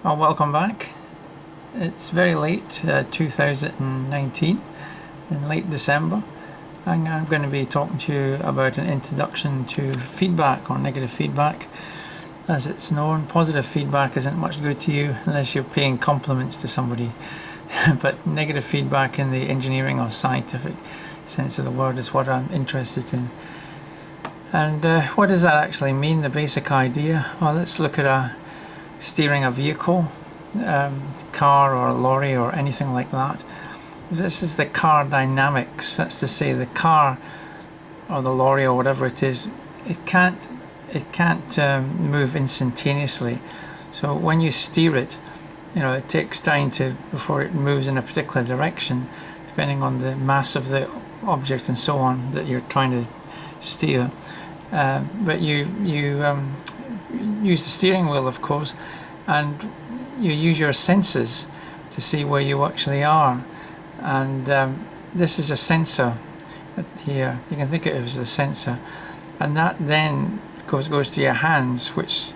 Well, welcome back. It's very late 2019, in late December, and I'm going to be talking to you about an introduction to feedback or negative feedback. As it's known, positive feedback isn't much good to you unless you're paying compliments to somebody, but negative feedback in the engineering or scientific sense of the word is what I'm interested in. And what does that actually mean, the basic idea? Well, let's look at steering a vehicle, car or a lorry or anything like that. This is the car dynamics. That's to say, the car or the lorry or whatever it is, it can't move instantaneously. So when you steer it, it takes time before it moves in a particular direction, depending on the mass of the object and so on that you're trying to steer. But you use the steering wheel, of course, and you use your senses to see where you actually are. And this is a sensor here. You can think of it as the sensor, and that then goes to your hands, which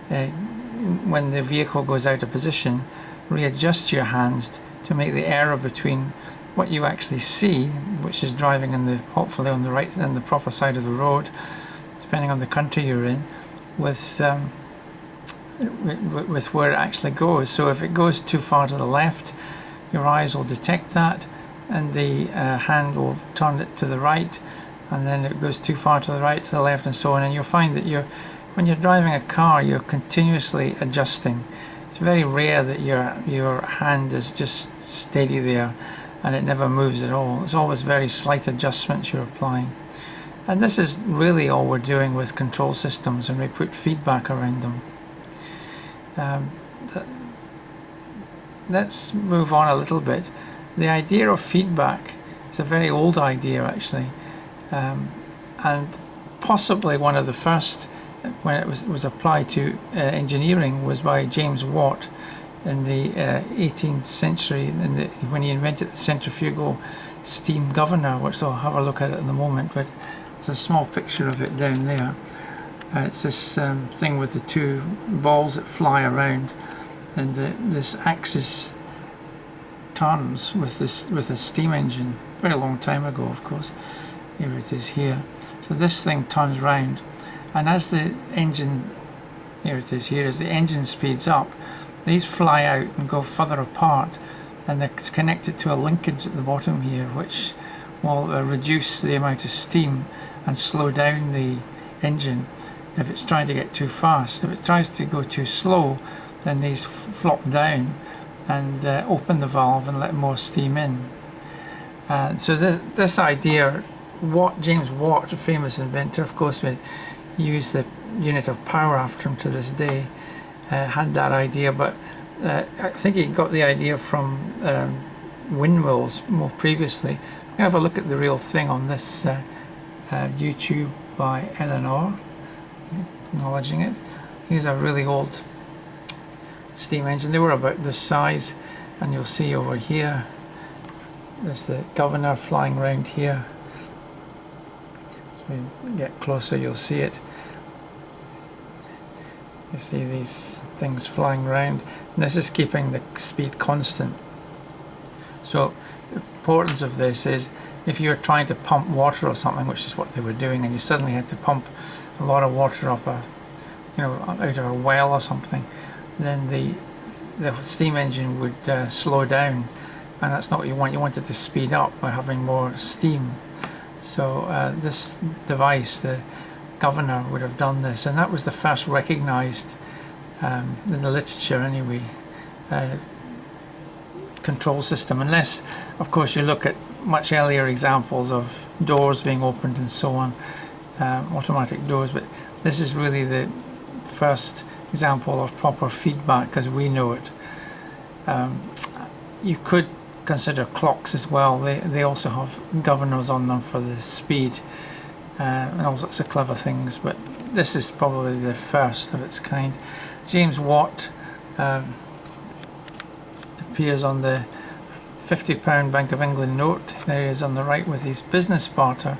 when the vehicle goes out of position, readjusts your hands to make the error between what you actually see, which is driving hopefully on the right and the proper side of the road, depending on the country you're in, with where it actually goes. So if it goes too far to the left, your eyes will detect that, and the hand will turn it to the right, and then it goes too far to the right, to the left, and so on. And you'll find that when you're driving a car, you're continuously adjusting. It's very rare that your hand is just steady there and it never moves at all. It's always very slight adjustments you're applying. And this is really all we're doing with control systems, and we put feedback around them. Let's move on a little bit. The idea of feedback is a very old idea, actually, and possibly one of the first, when it was applied to engineering, was by James Watt in the 18th century, when he invented the centrifugal steam governor, which I'll have a look at in a moment. But there's a small picture of it down there. It's this thing with the two balls that fly around, and this axis turns with a steam engine. Very long time ago, of course. Here it is here. So this thing turns round, and as the engine, here it is here, as the engine speeds up, these fly out and go further apart, and it's connected to a linkage at the bottom here, which will reduce the amount of steam and slow down the engine if it's trying to get too fast. If it tries to go too slow, then these flop down and open the valve and let more steam in. So this idea, James Watt, a famous inventor, of course, we use the unit of power after him to this day, had that idea, but I think he got the idea from windmills more previously. I'm going to have a look at the real thing on this YouTube by Eleanor, acknowledging it. Here's a really old steam engine. They were about this size, and you'll see over here there's the governor flying around here. So you get closer, you'll see it. You see these things flying around, and this is keeping the speed constant. So the importance of this is, if you're trying to pump water or something, which is what they were doing, and you suddenly had to pump a lot of water up out of a well or something, then the steam engine would slow down, and that's not what you want. You want it to speed up by having more steam. So this device, the governor, would have done this, and that was the first recognized, in the literature anyway, control system, unless of course you look at much earlier examples of doors being opened and so on, automatic doors. But this is really the first example of proper feedback as we know it. You could consider clocks as well. They also have governors on them for the speed, and all sorts of clever things, but this is probably the first of its kind. James Watt appears on the £50 Bank of England note. There he is on the right with his business partner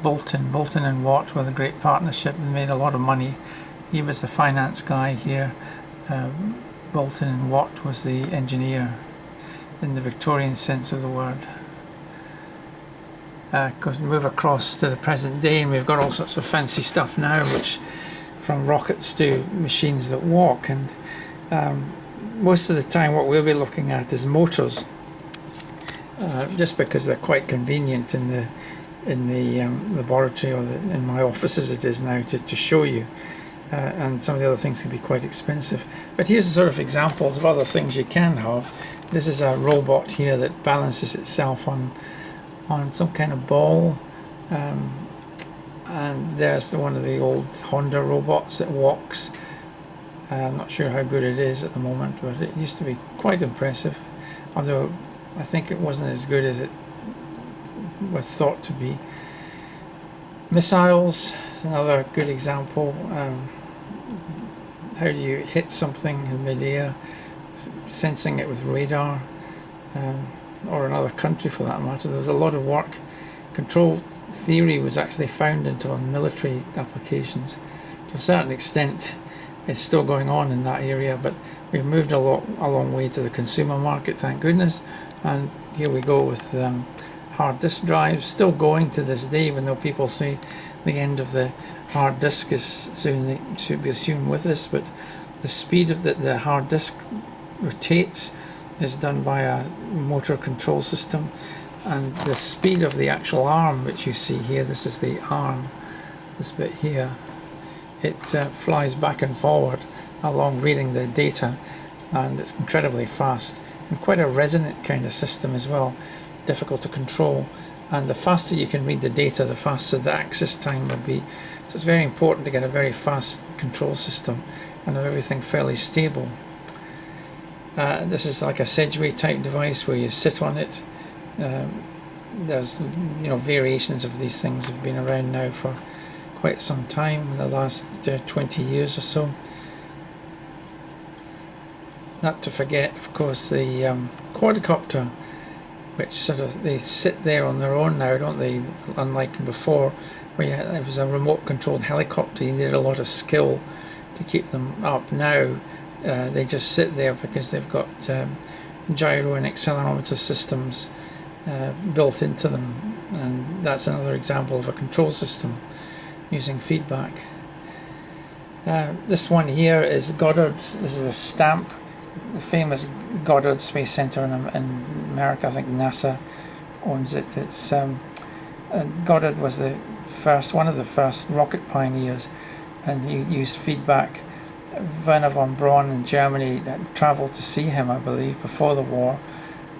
Bolton and Watt were a great partnership. They made a lot of money. He was the finance guy here, Bolton and Watt was the engineer in the Victorian sense of the word. Move across to the present day, and we've got all sorts of fancy stuff now, which from rockets to machines that walk, and most of the time what we'll be looking at is motors, just because they're quite convenient in the laboratory, or in my office as it is now, to show you, and some of the other things can be quite expensive. But here's the sort of examples of other things you can have. This is a robot here that balances itself on some kind of ball, and there's one of the old Honda robots that walks. I'm not sure how good it is at the moment, but it used to be quite impressive, although I think it wasn't as good as it was thought to be. Missiles is another good example. How do you hit something in mid-air, sensing it with radar, or another country for that matter. There was a lot of work. Control theory was actually found into military applications. To a certain extent, it's still going on in that area, but we've moved a long way to the consumer market, thank goodness. And here we go with hard disk drives, still going to this day, even though people say the end of the hard disk is soon, should be soon with us. But the speed of the hard disk rotates is done by a motor control system, and the speed of the actual arm, which you see here, this is the arm, this bit here, it flies back and forward along reading the data, and it's incredibly fast, and quite a resonant kind of system as well, difficult to control. And the faster you can read the data, the faster the access time will be. So it's very important to get a very fast control system and have everything fairly stable. This is like a Sedgway type device where you sit on it. There's variations of these things have been around now for quite some time, in the last 20 years or so. Not to forget, of course, the quadcopter, which sort of, they sit there on their own now, don't they? Unlike before, where it was a remote controlled helicopter, you needed a lot of skill to keep them up. Now they just sit there because they've got gyro and accelerometer systems built into them, and that's another example of a control system using feedback. This one here is Goddard's. This is a stamp, the famous Goddard Space Center in America. I think NASA owns it. It's Goddard was one of the first rocket pioneers, and he used feedback. Werner von Braun in Germany travelled to see him, I believe, before the war,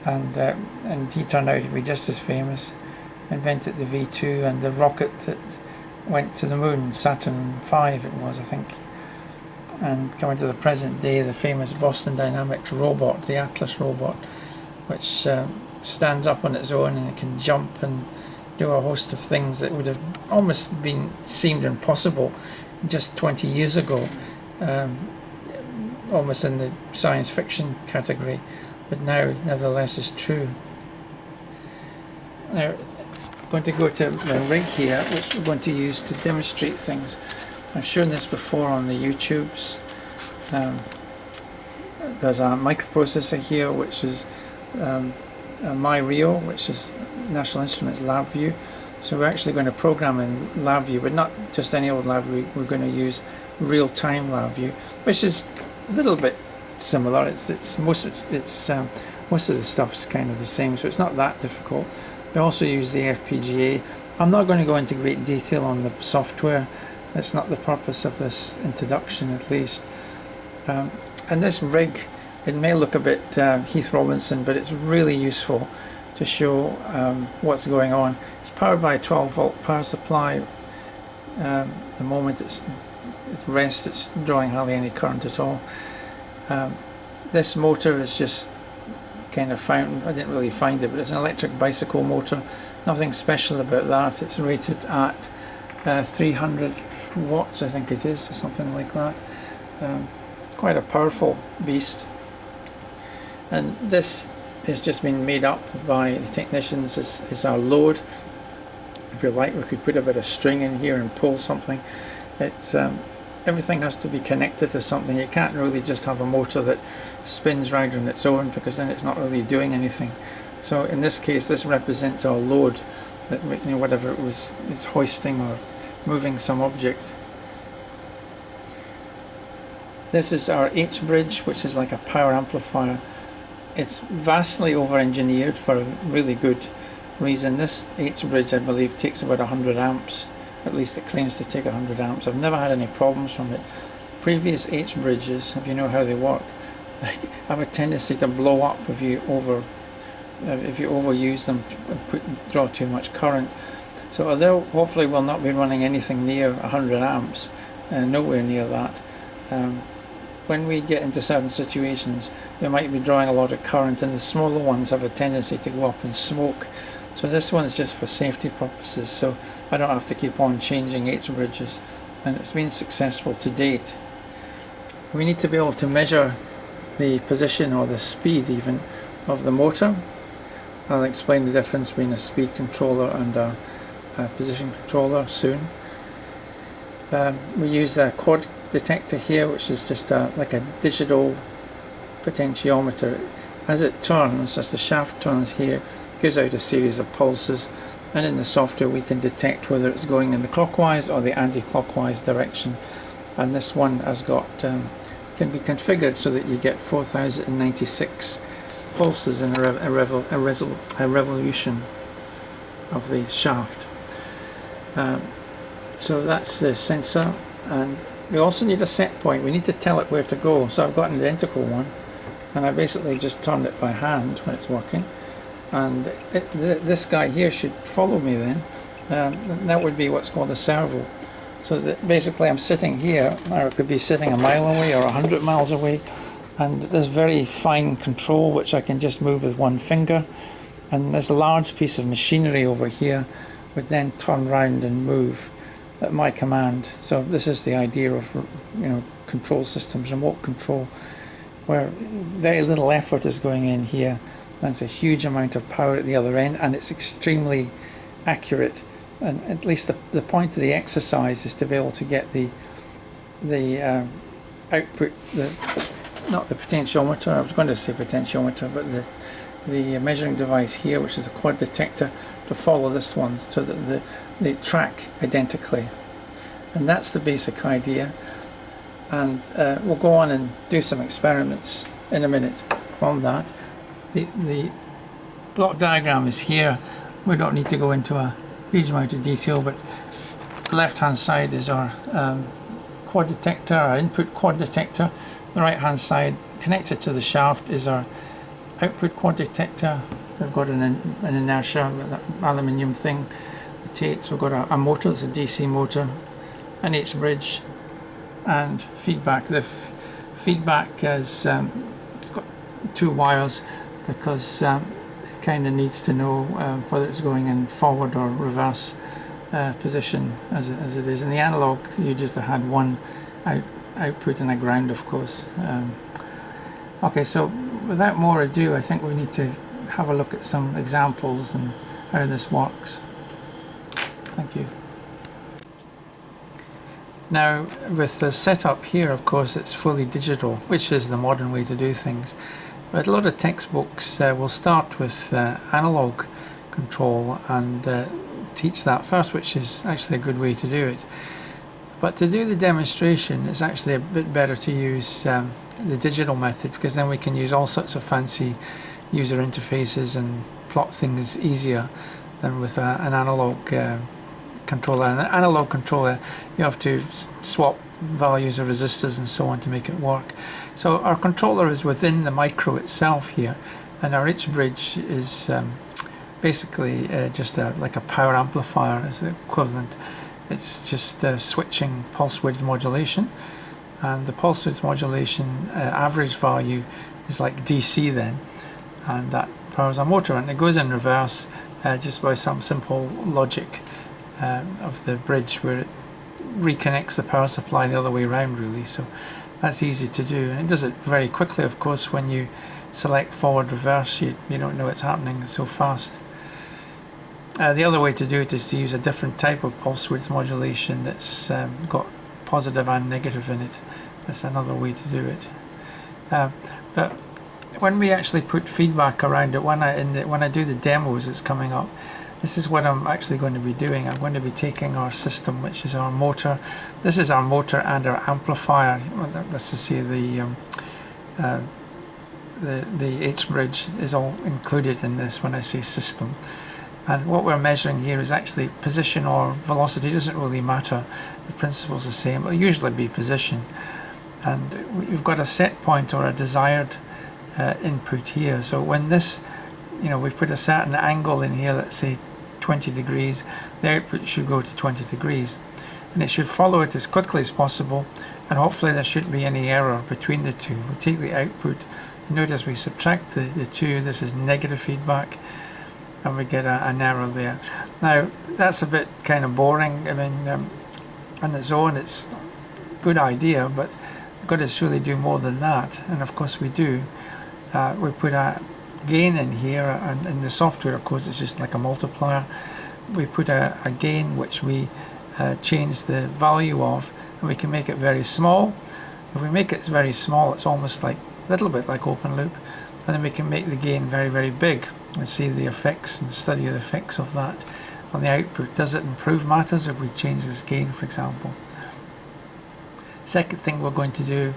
and he turned out to be just as famous. Invented the V2 and the rocket that went to the moon, Saturn V it was, I think. And coming to the present day, the famous Boston Dynamics robot, the Atlas robot, which stands up on its own and it can jump and do a host of things that would have almost seemed impossible just 20 years ago. Almost in the science fiction category, but now nevertheless is true. Now I'm going to go to the rig here, which we're going to use to demonstrate things. I've shown this before on the YouTubes. There's a microprocessor here, which is a MyRio, which is National Instruments LabVIEW. So we're actually going to program in LabVIEW, but not just any old LabVIEW. We're going to use real-time LabVIEW, which is a little bit similar. Most of the stuff's kind of the same, so it's not that difficult. We also use the FPGA. I'm not going to go into great detail on the software. That's not the purpose of this introduction, at least. And this rig, it may look a bit Heath Robinson, but it's really useful to show what's going on. It's powered by a 12-volt power supply. The moment it's at rest, it's drawing hardly any current at all. This motor is just kind of found, I didn't really find it, but it's an electric bicycle motor. Nothing special about that. It's rated at 300 watts, I think it is, or something like that. Quite a powerful beast. And this has just been made up by the technicians as our load. If you like, we could put a bit of string in here and pull something. It's everything has to be connected to something. You can't really just have a motor that spins round on its own, because then it's not really doing anything. So in this case, this represents our load, that, you know, whatever it was, it's hoisting or moving some object. This is our H bridge, which is like a power amplifier. It's vastly over-engineered for a really good reason. This H bridge, I believe, takes about 100 amps. At least it claims to take 100 amps. I've never had any problems from it. Previous H bridges, if you know how they work, have a tendency to blow up if you overuse them and draw too much current. So although hopefully we'll not be running anything near 100 amps, nowhere near that, when we get into certain situations, we might be drawing a lot of current, and the smaller ones have a tendency to go up in smoke. So this one is just for safety purposes, so I don't have to keep on changing H bridges, and it's been successful to date. We need to be able to measure the position, or the speed even, of the motor. I'll explain the difference between a speed controller and a position controller soon. We use a quad detector here, which is just like a digital potentiometer. As it turns, as the shaft turns here, it gives out a series of pulses, and in the software we can detect whether it's going in the clockwise or the anti-clockwise direction. And this one has got can be configured so that you get 4096 pulses in a revolution of the shaft. So that's the sensor, and we also need a set point. We need to tell it where to go. So I've got an identical one, and I basically just turned it by hand when it's working, and this guy here should follow me then. That would be what's called a servo. So that basically I'm sitting here, or I could be sitting a mile away or 100 miles away, and there's very fine control which I can just move with one finger, and this large piece of machinery over here would then turn round and move at my command. So this is the idea of, you know, control systems, remote control, where very little effort is going in here. That's a huge amount of power at the other end, and it's extremely accurate. And at least the point of the exercise is to be able to get the output, not the potentiometer, I was going to say potentiometer, but the measuring device here, which is a quad detector, to follow this one so that they track identically. And that's the basic idea. And we'll go on and do some experiments in a minute from that. The block diagram is here. We don't need to go into a huge amount of detail, but the left hand side is our quad detector, our input quad detector. The right hand side connected to the shaft is our output quad detector. We've got an inertia, that aluminium thing rotates. We've got a motor, it's a DC motor, an H bridge, and feedback. The feedback is it's got two wires, because it kind of needs to know whether it's going in forward or reverse position as it is. In the analog, you just had one output and a ground, of course. Okay, so without more ado, I think we need to have a look at some examples and how this works. Thank you. Now, with the setup here, of course, it's fully digital, which is the modern way to do things. But a lot of textbooks will start with analog control and teach that first, which is actually a good way to do it. But to do the demonstration, it's actually a bit better to use the digital method, because then we can use all sorts of fancy user interfaces and plot things easier than with an analog controller. An analog controller, you have to swap values of resistors and so on to make it work. So our controller is within the micro itself here, and our H bridge is basically just like a power amplifier as the equivalent. It's just switching pulse width modulation, and the pulse width modulation average value is like DC then, and that powers a motor, and it goes in reverse just by some simple logic of the bridge, where it reconnects the power supply the other way around, really. So that's easy to do, and it does it very quickly. Of course, when you select forward reverse, you don't know it's happening so fast. The other way to do it is to use a different type of pulse width modulation that's got positive and negative in it. That's another way to do it. But when we actually put feedback around it, when I do the demos that's coming up, this is what I'm actually going to be doing. I'm going to be taking our system, which is our motor. This is our motor and our amplifier. Let's just say the H-bridge is all included in this when I say system. And what we're measuring here is actually position or velocity. It doesn't really matter. The principle's the same. It'll usually be position. And we've got a set point or a desired input here. So when this, we put a certain angle in here, let's say 20 degrees, the output should go to 20 degrees. And it should follow it as quickly as possible. And hopefully there shouldn't be any error between the two. We take the output. Notice we subtract the two. This is negative feedback. And we get an error there. Now, that's a bit kind of boring. I mean, on its own, it's a good idea, but we've got to surely do more than that. And of course we do. We put a gain in here, and in the software, of course, it's just like a multiplier. We put a gain which we change the value of, and we can make it very small. If we make it very small, it's almost like a little bit like open loop, and then we can make the gain very, very big and see the effects and study the effects of that on the output. Does it improve matters if we change this gain, for example? Second thing we're going to do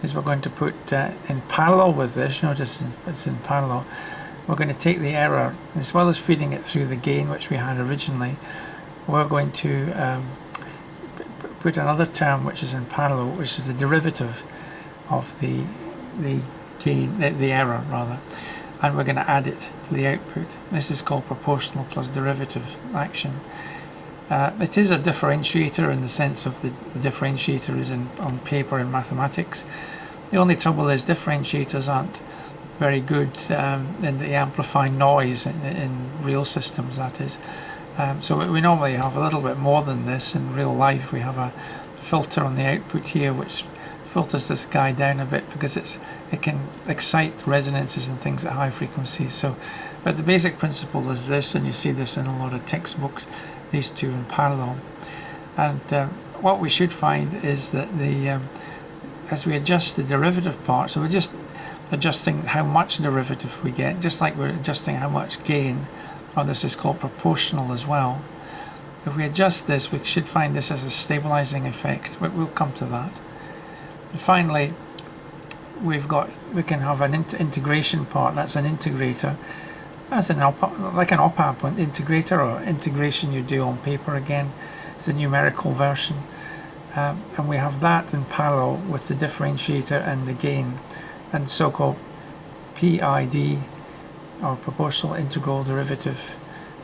is we're going to put in parallel with this, notice it's in parallel, we're going to take the error, as well as feeding it through the gain which we had originally, we're going to put another term which is in parallel, which is the derivative of the gain, the error rather, and we're going to add it to the output. This is called proportional plus derivative action. It is a differentiator in the sense of the differentiator is on paper in mathematics. The only trouble is differentiators aren't very good in the amplifying noise in real systems, that is. So we normally have a little bit more than this in real life. We have a filter on the output here which filters this guy down a bit because it can excite resonances and things at high frequencies. So, but the basic principle is this, and you see this in a lot of textbooks, these two in parallel. And what we should find is that as we adjust the derivative part, so we're just adjusting how much derivative we get, just like we're adjusting how much gain, or this is called proportional as well. If we adjust this, we should find this as a stabilizing effect. We'll come to that. And finally, we can have an integration part. That's an integrator. That's like an op-amp integrator, or integration you do on paper again. It's a numerical version. And we have that in parallel with the differentiator and the gain, and so-called PID, or proportional integral derivative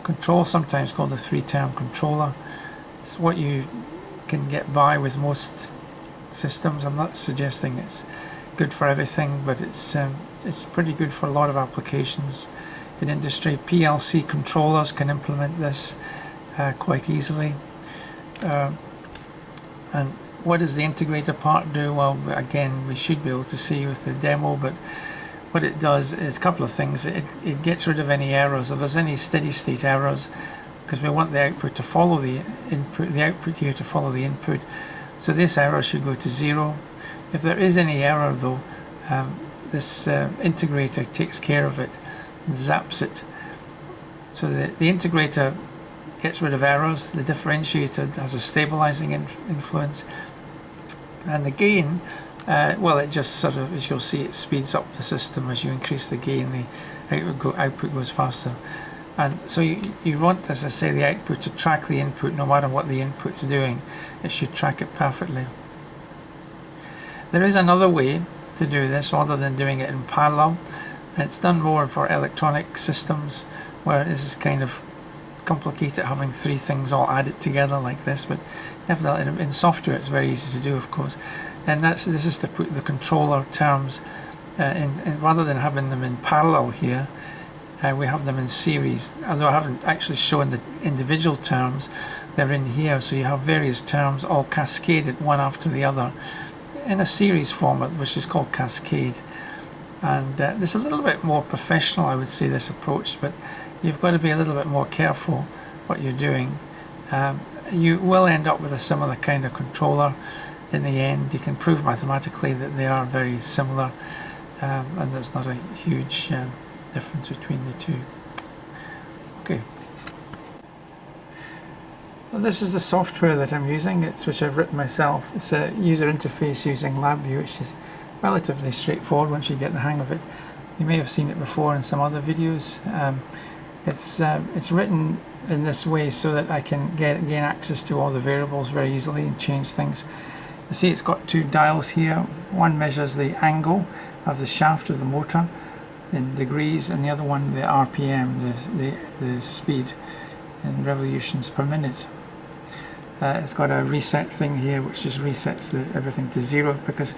control, sometimes called a three-term controller. It's what you can get by with most systems. I'm not suggesting it's good for everything, but it's pretty good for a lot of applications in industry. PLC controllers can implement this quite easily. And what does the integrator part do? Well, again, we should be able to see with the demo, but what it does is a couple of things. It gets rid of any errors. If there's any steady state errors, because we want the output to follow the input, the output here to follow the input, so this error should go to 0. If there is any error though, this integrator takes care of it and zaps it. So the integrator gets rid of errors, the differentiator has a stabilizing influence, and the gain, well, it just sort of, as you'll see, it speeds up the system. As you increase the gain, the output goes faster. And so you want, as I say, the output to track the input no matter what the input's doing. It should track it perfectly. There is another way to do this rather than doing it in parallel. It's done more for electronic systems, where this is kind of complicated, having three things all added together like this, but nevertheless in software it's very easy to do, of course. And this is to put the controller terms in rather than having them in parallel here, we have them in series. Although I haven't actually shown the individual terms, they're in here, so you have various terms all cascaded one after the other in a series format, which is called cascade. And this is a little bit more professional, I would say, this approach, but you've got to be a little bit more careful what you're doing. you will end up with a similar kind of controller in the end. You can prove mathematically that they are very similar, and there's not a huge difference between the two. Okay. Well, this is the software that I'm using, which I've written myself. It's a user interface using LabVIEW, which is relatively straightforward once you get the hang of it. You may have seen it before in some other videos. It's written in this way so that I can gain access to all the variables very easily and change things. You see it's got two dials here. One measures the angle of the shaft of the motor in degrees, and the other one the RPM, the speed in revolutions per minute. It's got a reset thing here which just resets everything to 0, because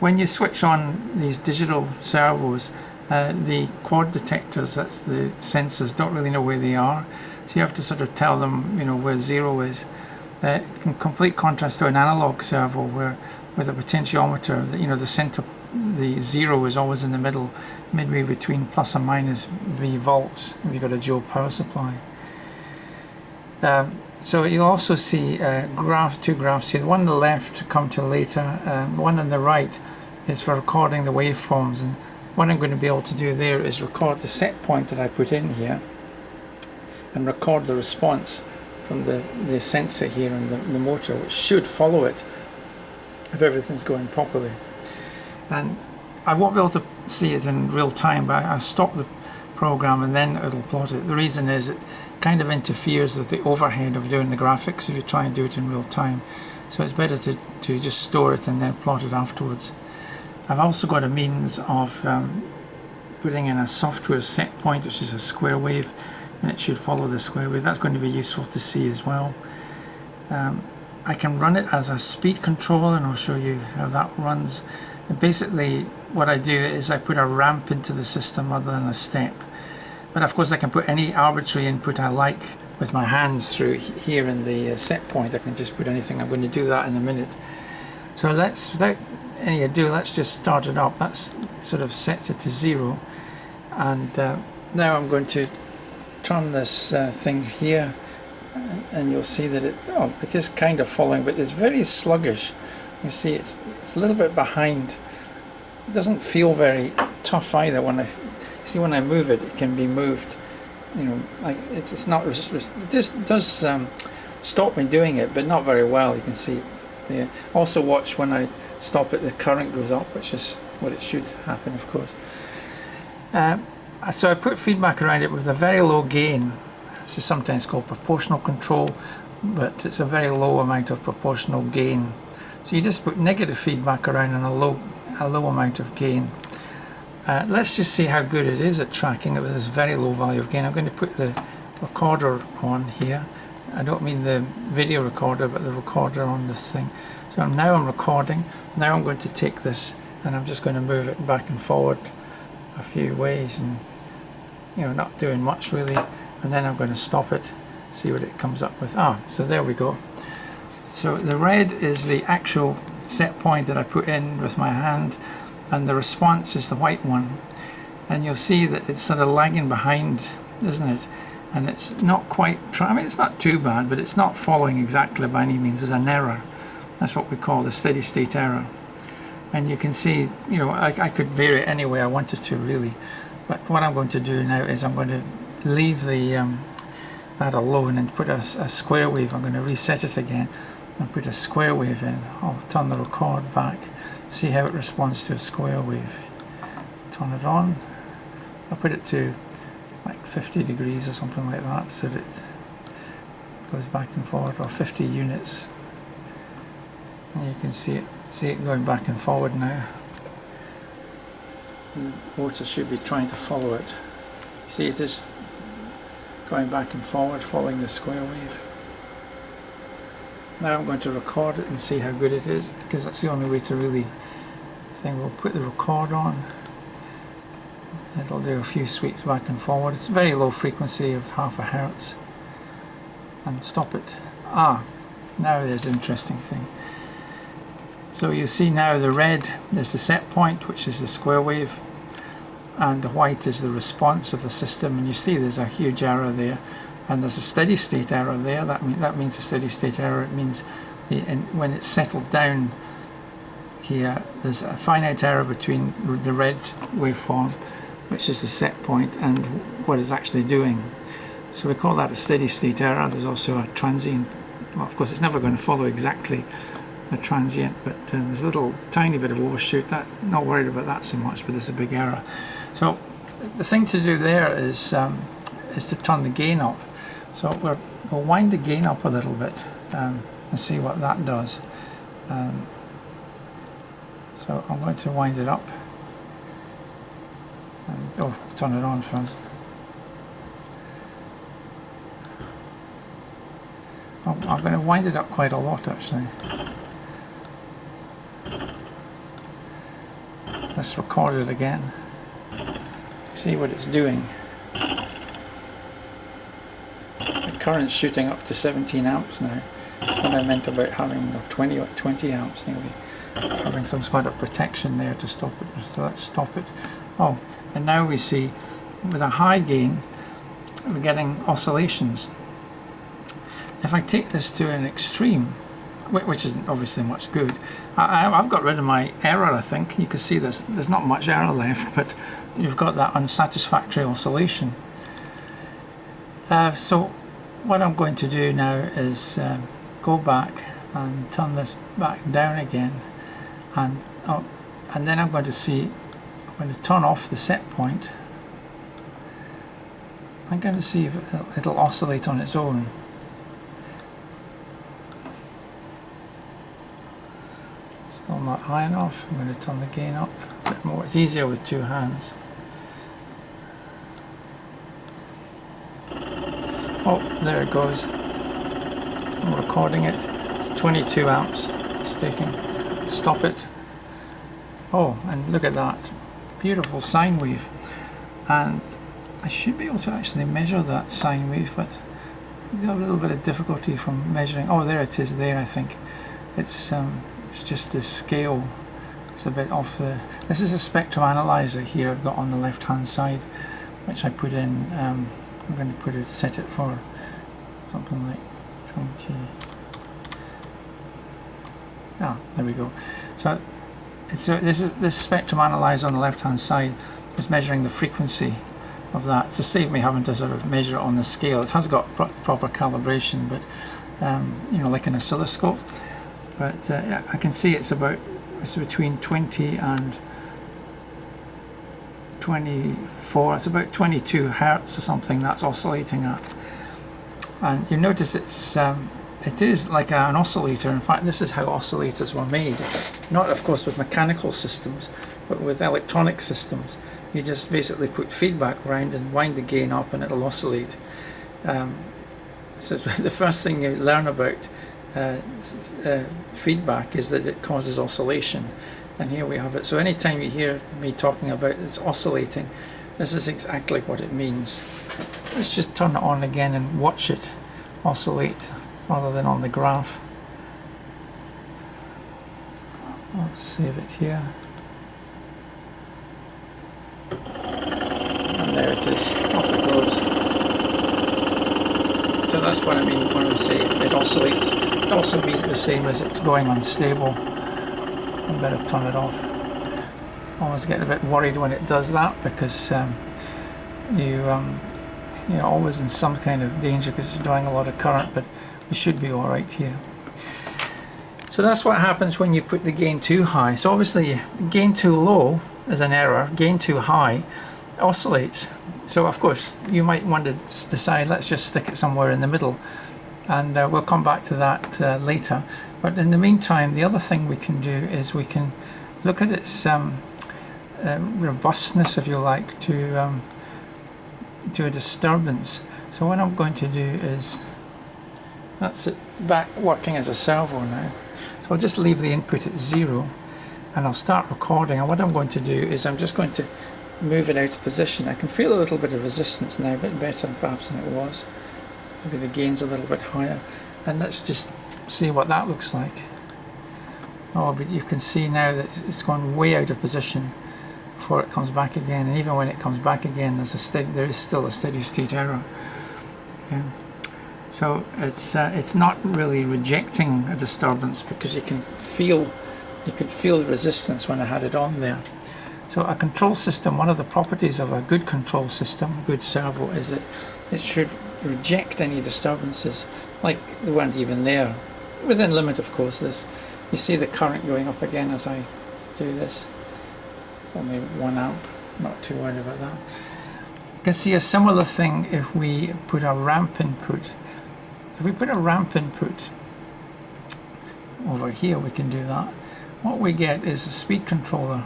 when you switch on these digital servos, the quad detectors, that's the sensors, don't really know where they are, so you have to sort of tell them, you know, where 0 is. In complete contrast to an analog servo, where with a potentiometer, you know, the center, the 0 is always in the middle, midway between plus and minus V volts if you've got a dual power supply. So you'll also see two graphs here. The one on the left come to later, one on the right is for recording the waveforms, and what I'm going to be able to do there is record the set point that I put in here and record the response from the sensor here and the motor, which should follow it if everything's going properly. And I won't be able to see it in real time, but I'll stop the program and then it'll plot it. The reason is it kind of interferes with the overhead of doing the graphics if you try and do it in real time. So it's better to just store it and then plot it afterwards. I've also got a means of putting in a software set point, which is a square wave, and it should follow the square wave. That's going to be useful to see as well. I can run it as a speed controller, and I'll show you how that runs. And basically what I do is I put a ramp into the system rather than a step. But of course I can put any arbitrary input I like with my hands through here in the set point. I can just put anything. I'm going to do that in a minute. So without any ado, let's just start it up. That's sort of sets it to 0. And now I'm going to turn this thing here, and you'll see that it is kind of following, but it's very sluggish. You see it's a little bit behind. It doesn't feel very tough either. When I move it, it can be moved, you know, like it's not it just does stop me doing it, but not very well. You can see there. Also watch when I stop it, the current goes up, which is what it should happen, of course. So I put feedback around it with a very low gain. This is sometimes called proportional control, but it's a very low amount of proportional gain. So you just put negative feedback around and a low amount of gain. Let's just see how good it is at tracking it with this very low value of gain. I'm going to put the recorder on here. I don't mean the video recorder, but the recorder on this thing. So now I'm recording. Now I'm going to take this and I'm just going to move it back and forward a few ways, and you know, not doing much really. And then I'm going to stop it, see what it comes up with. So there we go. So the red is the actual set point that I put in with my hand, and the response is the white one. And you'll see that it's sort of lagging behind, isn't it? And it's not quite, I mean, it's not too bad, but it's not following exactly by any means. There's an error. That's what we call the steady state error. And you can see, you know, I could vary it any way I wanted to really. But what I'm going to do now is I'm going to leave that alone and put a square wave. I'm going to reset it again and put a square wave in. I'll turn the record back, see how it responds to a square wave. Turn it on. I'll put it to like 50 degrees or something like that, so that it goes back and forward, or 50 units. And you can see it going back and forward now. The motor should be trying to follow it. See, it is going back and forward, following the square wave. Now I'm going to record it and see how good it is, because that's the only way to really thing. We'll put the record on. It'll do a few sweeps back and forward. It's a very low frequency of ½ a hertz. And stop it. Now there's an interesting thing. So you see now the red is the set point, which is the square wave, and the white is the response of the system, and you see there's a huge error there. and there's a steady state error there. That means a steady state error. It means when it's settled down here, there's a finite error between the red waveform, which is the set point, and what it's actually doing. So we call that a steady state error. There's also a transient. Well, of course, it's never going to follow exactly a transient, but there's a little tiny bit of overshoot. Not worried about that so much, but there's a big error. So the thing to do there is to turn the gain up. So we'll wind the gain up a little bit and see what that does. So I'm going to wind it up. And, turn it on first. I'm going to wind it up quite a lot, actually. Let's record it again. See what it's doing. The current's shooting up to 17 amps now. That's what I meant about having 20 amps nearly. Having some sort of protection there to stop it. So let's stop it. Oh, and now we see with a high gain we're getting oscillations. If I take this to an extreme, which isn't obviously much good, I've got rid of my error, I think. You can see there's not much error left, but you've got that unsatisfactory oscillation. So what I'm going to do now is go back and turn this back down again, and then I'm going to turn off the set point. I'm going to see if it'll oscillate on its own. Still not high enough. I'm going to turn the gain up a bit more. It's easier with two hands. Oh, there it goes. I'm recording it. It's 22 amps. It's taking. Stop it. Oh, and look at that. Beautiful sine wave. And I should be able to actually measure that sine wave, but I've got a little bit of difficulty from measuring. Oh, there it is there, I think. It's just the scale. It's a bit off the... This is a spectrum analyzer here I've got on the left hand side, which I put in. I'm going to set it for something like 20. Ah, there we go. So this spectrum analyzer on the left hand side is measuring the frequency of that to save me having to sort of measure it on the scale. It has got proper calibration, but you know, like an oscilloscope. But yeah, I can see it's between 20 and 24. It's about 22 hertz or something that's oscillating at. And you notice it is like an oscillator. In fact, this is how oscillators were made. Not, of course, with mechanical systems, but with electronic systems. You just basically put feedback around and wind the gain up and it'll oscillate. So the first thing you learn about feedback is that it causes oscillation, and here we have it. So anytime you hear me talking about it's oscillating, this is exactly what it means. Let's just turn it on again and watch it oscillate rather than on the graph. I'll save it here. And there it is, off it goes. So that's what I mean when I say it oscillates. It also means the same as it's going unstable. I better turn it off. I always get a bit worried when it does that, because you're always in some kind of danger because you're drawing a lot of current, but we should be alright here. So that's what happens when you put the gain too high. So obviously gain too low is an error, gain too high oscillates. So of course you might want to decide, let's just stick it somewhere in the middle, and we'll come back to that later. But in the meantime, the other thing we can do is we can look at its robustness, if you like, to a disturbance. So what I'm going to do is, that's it back working as a servo now. So I'll just leave the input at 0 and I'll start recording, and what I'm going to do is I'm just going to move it out of position. I can feel a little bit of resistance now, a bit better perhaps than it was. Maybe the gain's a little bit higher, and let's just see what that looks like. Oh, but you can see now that it's gone way out of position before it comes back again, and even when it comes back again there is still a steady state error. Yeah. So it's not really rejecting a disturbance because you could feel the resistance when I had it on there. So a control system, one of the properties of a good control system, a good servo, is that it should reject any disturbances, like they weren't even there. Within limit, of course. You see the current going up again as I do this. It's only 1 amp, not too worried about that. You can see a similar thing if we put a ramp input. If we put a ramp input over here, we can do that. What we get is a speed controller.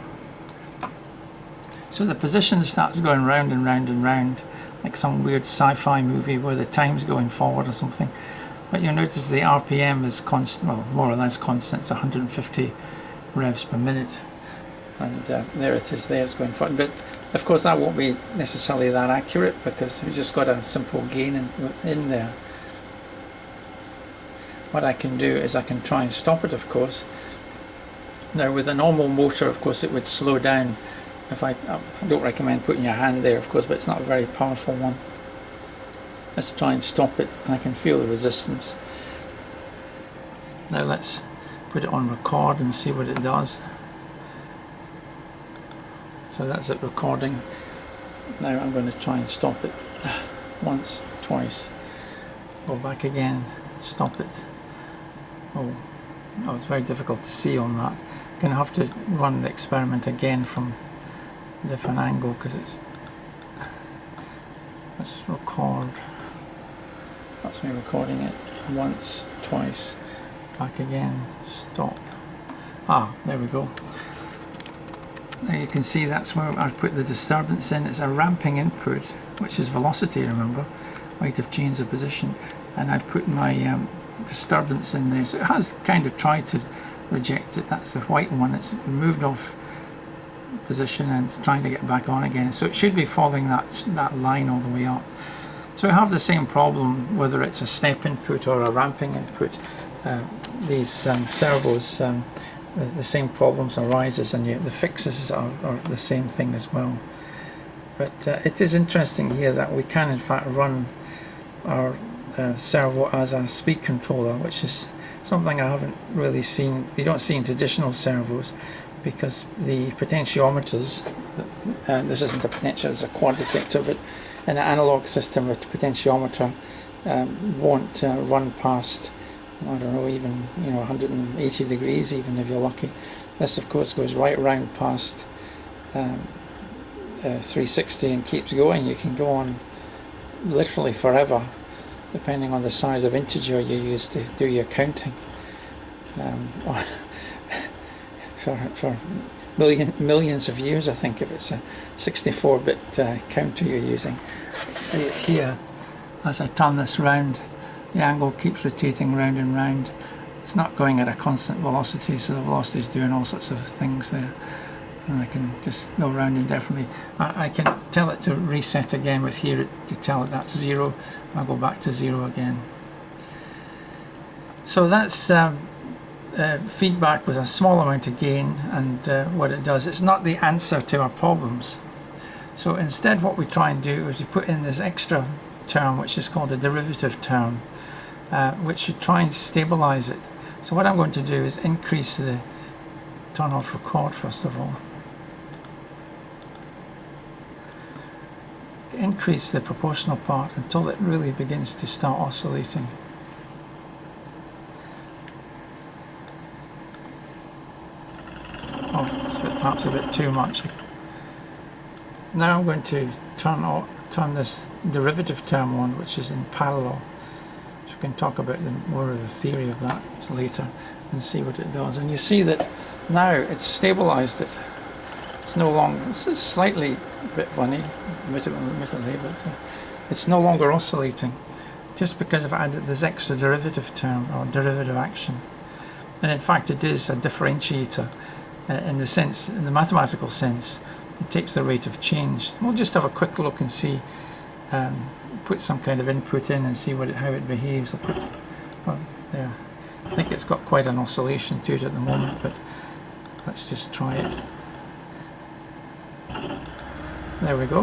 So the position starts going round and round and round, like some weird sci-fi movie where the time's going forward or something. But you'll notice the RPM is constant, well, more or less constant. It's 150 revs per minute. And there it is there, it's going forward. But of course that won't be necessarily that accurate because we've just got a simple gain in there. What I can do is I can try and stop it, of course. Now with a normal motor, of course, it would slow down. If I don't recommend putting your hand there, of course, but it's not a very powerful one. Let's try and stop it, and I can feel the resistance. Now let's put it on record and see what it does. So that's it recording. Now I'm going to try and stop it once, twice. Go back again, stop it. Oh, it's very difficult to see on that. I'm going to have to run the experiment again from a different angle because it's... Let's record. That's me recording it once, twice, back again, stop. Ah, there we go. Now you can see that's where I've put the disturbance in. It's a ramping input, which is velocity, remember, rate of change of position, and I've put my disturbance in there. So it has kind of tried to reject it. That's the white one. It's moved off position and it's trying to get back on again. So it should be following that line all the way up. So we have the same problem whether it's a step input or a ramping input. These servos, the same problems arises, and yet the fixes are the same thing as well. But it is interesting here that we can in fact run our servo as a speed controller, which is something I haven't really seen. You don't see in traditional servos because the potentiometers, this isn't a potential, it's a quad detector, but in an analog system with potentiometer won't run past, I don't know, even 180 degrees, even if you're lucky. This of course goes right round past 360 and keeps going. You can go on literally forever, depending on the size of integer you use to do your counting. For millions of years, I think, if it's a 64-bit counter you're using. See it here, as I turn this round, the angle keeps rotating round and round. It's not going at a constant velocity, so the velocity is doing all sorts of things there. And I can just go round indefinitely. I can tell it to reset again with here to tell it that's 0. I'll go back to 0 again. So that's feedback with a small amount of gain, and what it does, it's not the answer to our problems. So instead what we try and do is we put in this extra term which is called a derivative term, which should try and stabilize it. So what I'm going to do is increase the turn off record first of all. Increase the proportional part until it really begins to start oscillating. Oh, that's perhaps a bit too much. Now I'm going to turn this derivative term on, which is in parallel. So we can talk about more of the theory of that later and see what it does. And you see that now it's stabilized it. It's no longer, this is slightly a bit funny, admittedly, but it's no longer oscillating just because I've added this extra derivative term or derivative action. And in fact it is a differentiator in the mathematical sense. It takes the rate of change. We'll just have a quick look and see, put some kind of input in and see how it behaves. I'll put, well, there. I think it's got quite an oscillation to it at the moment, but let's just try it. There we go.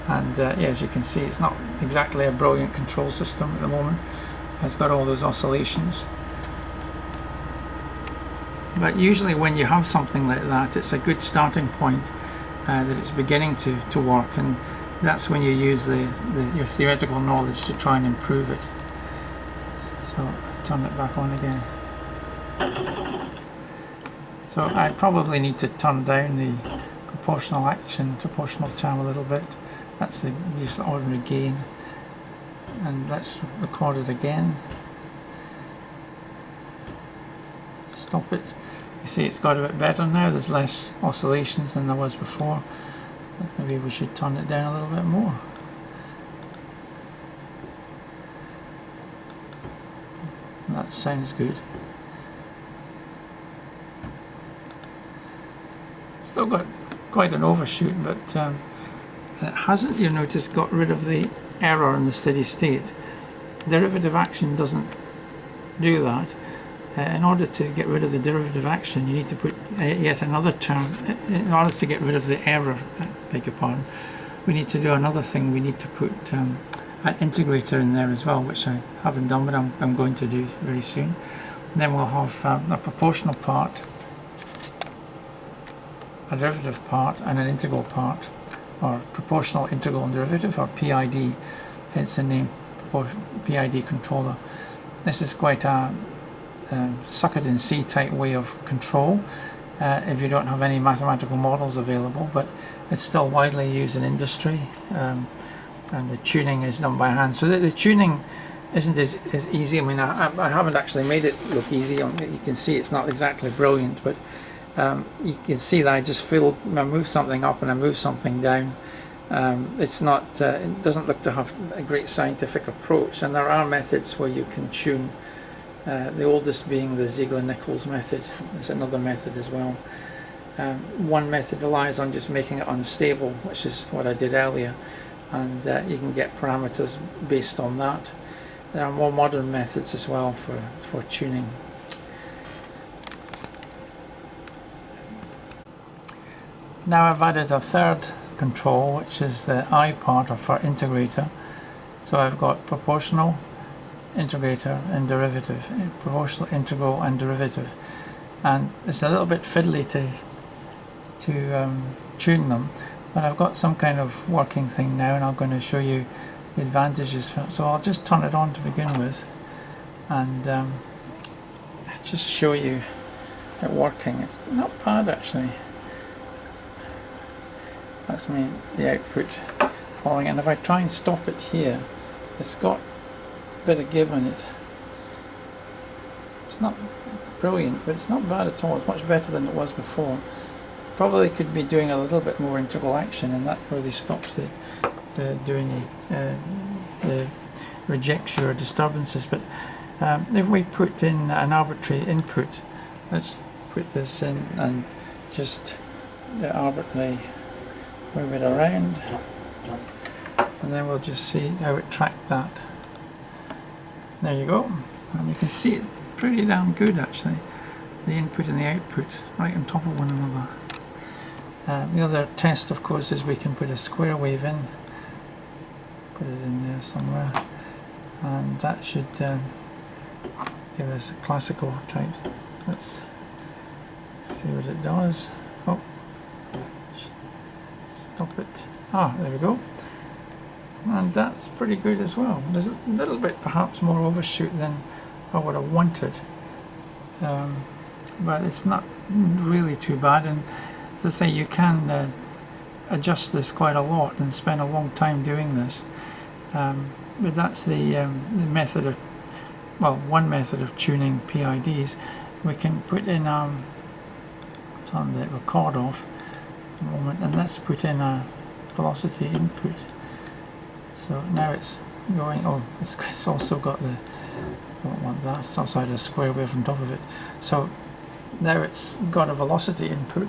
And yeah, as you can see, it's not exactly a brilliant control system at the moment. It's got all those oscillations. But usually when you have something like that, it's a good starting point that it's beginning to work, and that's when you use your theoretical knowledge to try and improve it. So turn it back on again. So I probably need to turn down the proportional term a little bit. That's just the ordinary gain. And let's record it again. Stop it. You see it's got a bit better now. There's less oscillations than there was before. Maybe we should turn it down a little bit more. That sounds good. Still got quite an overshoot, but and it hasn't, you notice, got rid of the error in the steady state. Derivative action doesn't do that. In order to get rid of the derivative action, you need to put yet another term. In order to get rid of the error, beg your pardon, we need to do another thing. We need to put an integrator in there as well, which I haven't done, but I'm going to do very soon. And then we'll have a proportional part, a derivative part, and an integral part, or proportional, integral, and derivative, or PID, hence the name PID controller. This is quite a suck it and see type way of control if you don't have any mathematical models available, but it's still widely used in industry, and the tuning is done by hand. So the tuning isn't as easy. I mean, I haven't actually made it look easy. You can see it's not exactly brilliant, but you can see that I just I move something up and I move something down. It's not, it doesn't look to have a great scientific approach, and there are methods where you can tune. The oldest being the Ziegler-Nichols method. There's another method as well. One method relies on just making it unstable, which is what I did earlier, and you can get parameters based on that. There are more modern methods as well for tuning. Now I've added a third control, which is the I part of our integrator. So I've got proportional, integrator, and derivative, proportional, integral, and derivative, and it's a little bit fiddly to tune them, but I've got some kind of working thing now, and I'm going to show you the advantages. So I'll just turn it on to begin with, and just show you it working. It's not bad actually. That's the output falling, and if I try and stop it here, it's got bit of give on it. It's not brilliant, but it's not bad at all. It's much better than it was before. Probably could be doing a little bit more integral action, and that really stops the rejects your disturbances. But if we put in an arbitrary input, let's put this in and just arbitrarily move it around, and then we'll just see how it tracked that. There you go, and you can see it pretty damn good actually, the input and the output right on top of one another. The other test, of course, is we can put a square wave in, put it in there somewhere, and that should give us a classical type. Let's see what it does. Oh, stop it. Ah, there we go. And that's pretty good as well. There's a little bit perhaps more overshoot than I would have wanted, but it's not really too bad. And as I say, you can adjust this quite a lot and spend a long time doing this. But that's the method of, well, one method of tuning PIDs. We can put in, turn the record off a moment, and let's put in a velocity input. So now it's going, oh, it's also got the, I don't want that, it's also had a square wave on top of it. So now it's got a velocity input.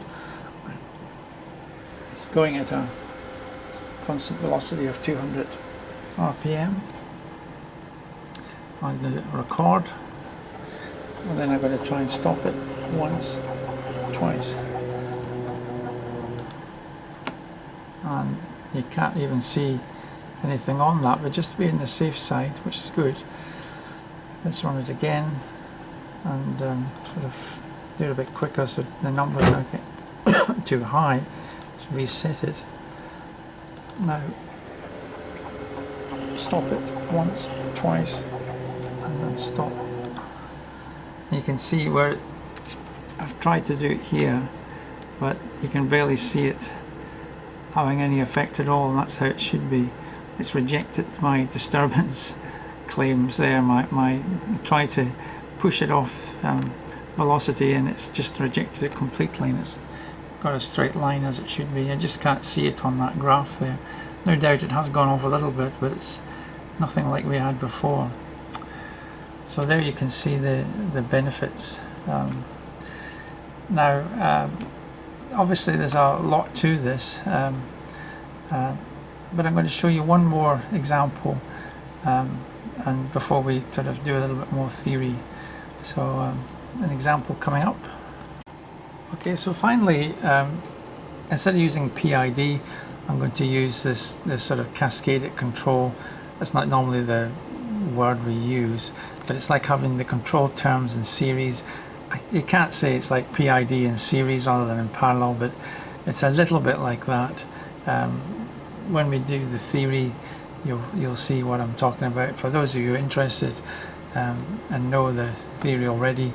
It's going at a constant velocity of 200 RPM. I'm going to record, and then I'm going to try and stop it once, twice. And you can't even see anything on that, but just to be on the safe side, which is good, let's run it again and sort of do it a bit quicker so the numbers don't get too high. Let's reset it. Now stop it once, twice, and then stop. You can see where I've tried to do it here, but you can barely see it having any effect at all, and that's how it should be. It's rejected my disturbance claims there. I tried to push it off velocity, and it's just rejected it completely, and it's got a straight line as it should be. I just can't see it on that graph there. No doubt it has gone off a little bit, but it's nothing like we had before. So there you can see the benefits. Now obviously there's a lot to this, but I'm going to show you one more example, and before we sort of do a little bit more theory. So an example coming up. Okay, so finally, instead of using PID, I'm going to use this sort of cascaded control. That's not normally the word we use, but it's like having the control terms in series. You can't say it's like PID in series other than in parallel, but it's a little bit like that. When we do the theory, you'll see what I'm talking about. For those of you interested and know the theory already,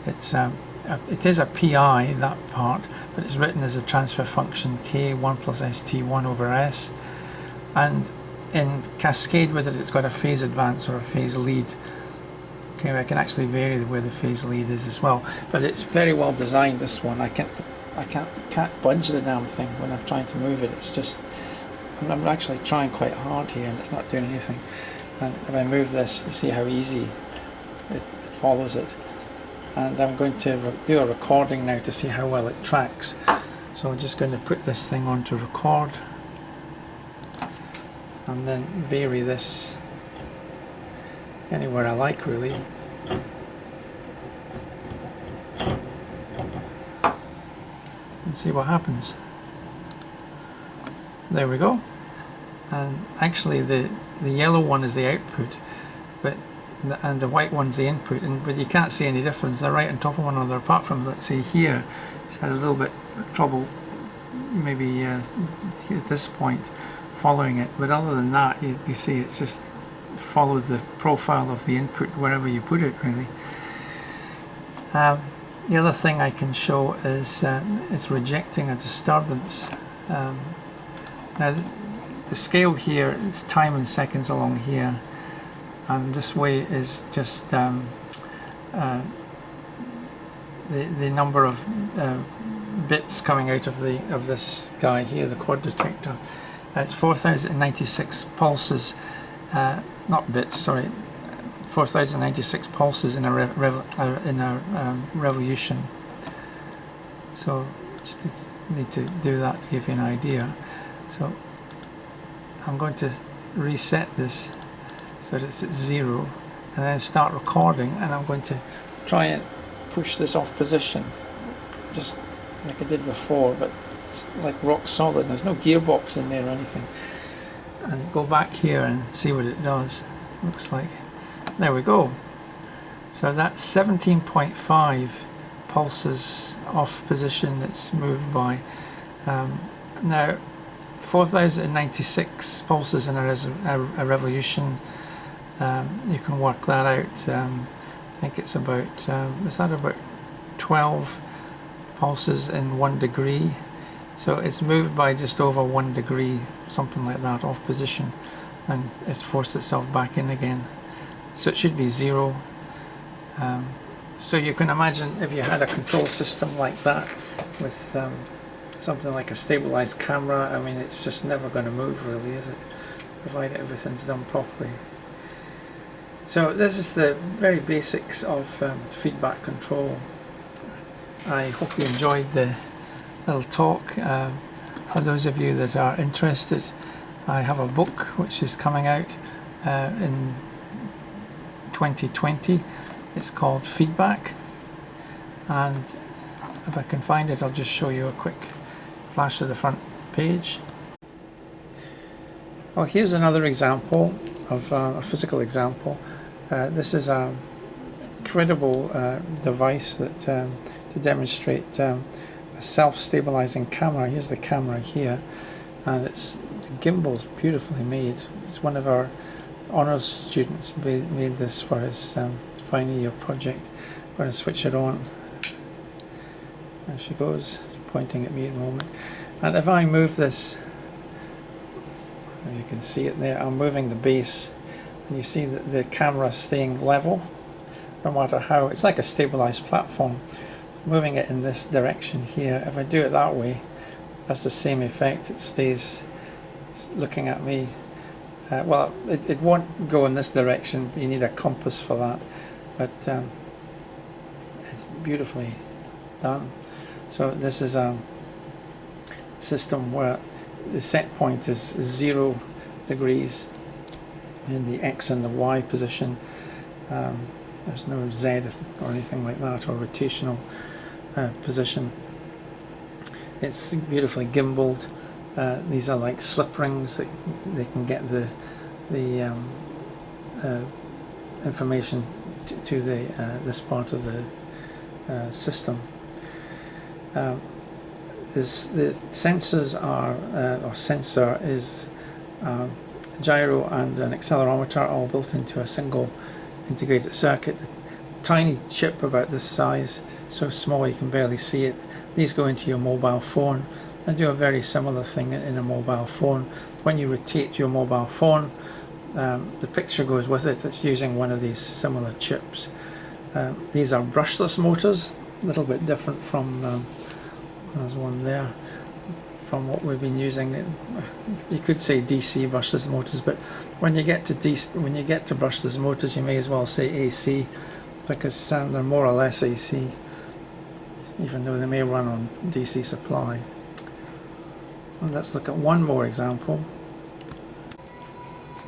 it is a PI, that part, but it's written as a transfer function K1 plus ST1 over S, and in cascade with it, it's got a phase advance or a phase lead. Okay, I can actually vary where the phase lead is as well, but it's very well designed, this one. I can't budge the damn thing when I'm trying to move it. It's just, I'm actually trying quite hard here and it's not doing anything. And if I move this, you see how easy it follows it. And I'm going to do a recording now to see how well it tracks. So I'm just going to put this thing on to record and then vary this anywhere I like, really. And see what happens. There we go. And actually the yellow one is the output, and the white one's the input, but you can't see any difference. They're right on top of one another, apart from, let's say here, it's had a little bit of trouble maybe at this point following it, but other than that, you see it's just followed the profile of the input wherever you put it, really. The other thing I can show is it's rejecting a disturbance. Now the scale here is time in seconds along here, and this way is just the number of bits coming out of this guy here, the quad detector. It's 4096 pulses, not bits, sorry, 4096 pulses in a revolution. So just need to do that to give you an idea. So I'm going to reset this so that it's at 0, and then start recording, and I'm going to try and push this off position just like I did before, but it's like rock solid. There's no gearbox in there or anything. And go back here and see what it does. Looks like, there we go. So that's 17.5 pulses off position it's moved by. Now 4096 pulses in a revolution, you can work that out. I think it's about, is that about 12 pulses in 1 degree? So it's moved by just over 1 degree, something like that, off position, and it's forced itself back in again. So it should be 0. So you can imagine if you had a control system like that with something like a stabilized camera, I mean, it's just never going to move, really, is it? Provided everything's done properly. So this is the very basics of feedback control. I hope you enjoyed the little talk. For those of you that are interested, I have a book which is coming out in 2020. It's called Feedback, and if I can find it, I'll just show you a quick flash of the front page. Well, here's another example of a physical example. This is an incredible device that to demonstrate a self-stabilizing camera. Here's the camera here, and the gimbal's beautifully made. It's one of our honours students made this for his final year project. I'm going to switch it on. There she goes, pointing at me at the moment. And if I move this, as you can see it there, I'm moving the base, and you see that the camera is staying level no matter how. It's like a stabilized platform. Moving it in this direction here, if I do it that way, that's the same effect. It stays looking at me. Well, it won't go in this direction. You need a compass for that, but it's beautifully done. So this is a system where the set point is 0 degrees in the X and the Y position. There's no Z or anything like that, or rotational position. It's beautifully gimbaled. These are like slip rings that they can get the information to this part of the system. The sensors are, or sensor is a gyro and an accelerometer all built into a single integrated circuit. A tiny chip about this size, so small you can barely see it. These go into your mobile phone and do a very similar thing in a mobile phone. When you rotate your mobile phone, the picture goes with it. It's using one of these similar chips. These are brushless motors, a little bit different from there's one there from what we've been using. You could say DC brushless motors, but when you get to brushless motors, you may as well say AC, because they're more or less AC, even though they may run on DC supply. And let's look at one more example.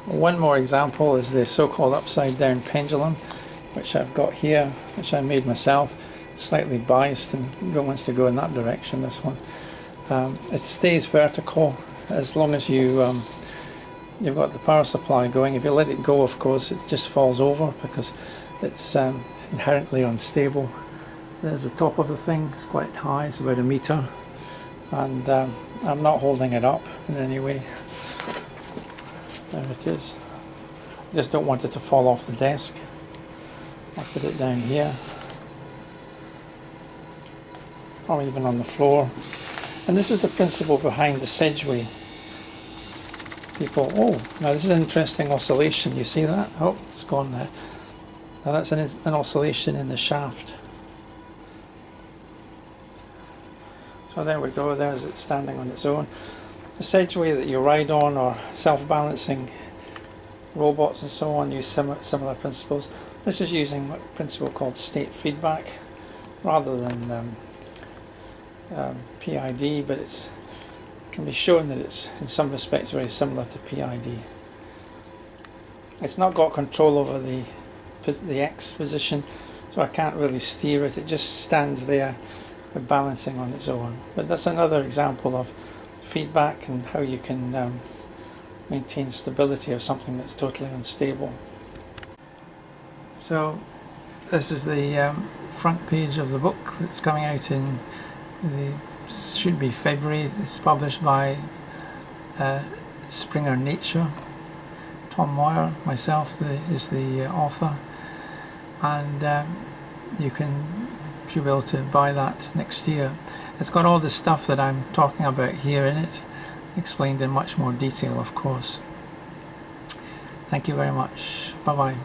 One more example is the so-called upside down pendulum, which I've got here, which I made myself. Slightly biased and wants to go in that direction, this one. It stays vertical as long as you've got the power supply going. If you let it go, of course, it just falls over because it's inherently unstable. There's the top of the thing. It's quite high, it's about 1 meter, and I'm not holding it up in any way. There it is. Just don't want it to fall off the desk. I'll put it down here, or even on the floor. And this is the principle behind the Sedgway. People, oh, now this is an interesting oscillation. You see that? Oh, it's gone now. Now that's an oscillation in the shaft. So there we go, there's it standing on its own. The Sedgway that you ride on, or self-balancing robots and so on, use similar principles. This is using a principle called state feedback rather than PID, but it can be shown that it's in some respects very similar to PID. It's not got control over the X position, so I can't really steer it. It just stands there balancing on its own. But that's another example of feedback and how you can maintain stability of something that's totally unstable. So this is the front page of the book that's coming out in should be February. It's published by Springer Nature. Tom Moir, myself, is the author, and you should be able to buy that next year. It's got all the stuff that I'm talking about here in it, explained in much more detail, of course. Thank you very much. Bye bye.